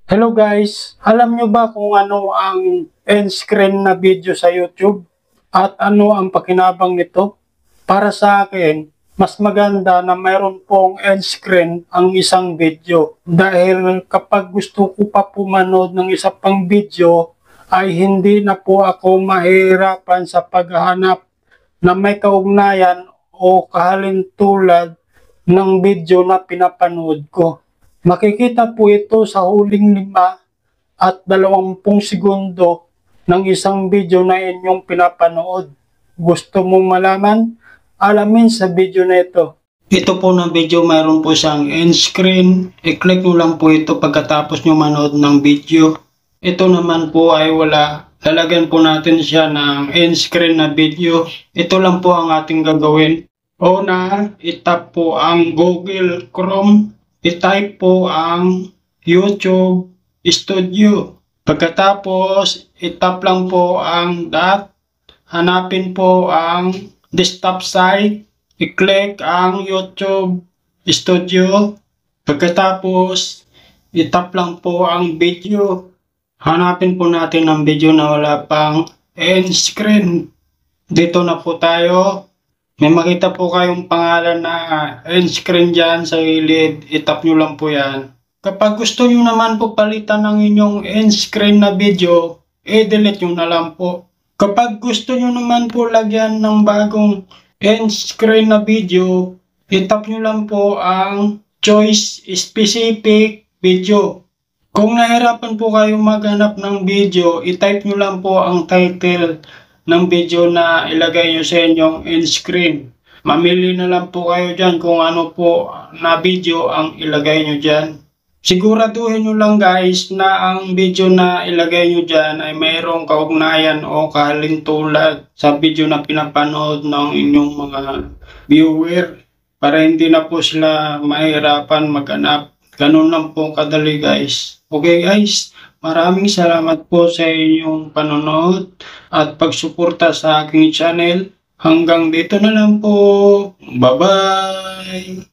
Hello guys, alam nyo ba kung ano ang end screen na video sa YouTube at ano ang pakinabang nito? Para sa akin, mas maganda na mayroon pong end screen ang isang video dahil kapag gusto ko pa pumanood ng isa pang video ay hindi na po ako mahirapan sa paghahanap na may kaugnayan o kahalintulad ng video na pinapanood ko. Makikita po ito sa huling 5 at 20 segundo ng isang video na inyong pinapanood. Gusto mong malaman? Alamin sa video na ito. Ito po na video, mayroon po siyang end screen. I-click nyo lang po ito pagkatapos nyo manood ng video. Ito naman po ay wala. Lalagyan po natin siya ng end screen na video. Ito lang po ang ating gagawin. Una, itap po ang Google Chrome. I-type po ang YouTube Studio. Pagkatapos, itap lang po ang dot. Hanapin po ang desktop site. I-click ang YouTube Studio. Pagkatapos, itap lang po ang video. Hanapin po natin ang video na wala pang end screen. Dito na po tayo. May makita po kayong pangalan na end screen dyan sa gilid. Itap nyo lang po yan. Kapag gusto nyo naman po palitan ng inyong end screen na video, i-delete nyo na lang po. Kapag gusto nyo naman po lagyan ng bagong end screen na video, itap nyo lang po ang choice specific video. Kung nahirapan po kayong maghanap ng video, i-type nyo lang po ang title ng video na ilagay nyo sa inyong end screen. Mamili na lang po kayo dyan kung ano po na video ang ilagay nyo dyan. Siguraduhin nyo lang guys na ang video na ilagay nyo dyan ay mayroong kaugnayan o kahalintulad sa video na pinapanood ng inyong mga viewer para hindi na po sila mahirapan maghanap. Ganun lang po kadali guys. Okay guys, maraming salamat po sa inyong panonood at pagsuporta sa aking channel. Hanggang dito na lang po. Bye-bye!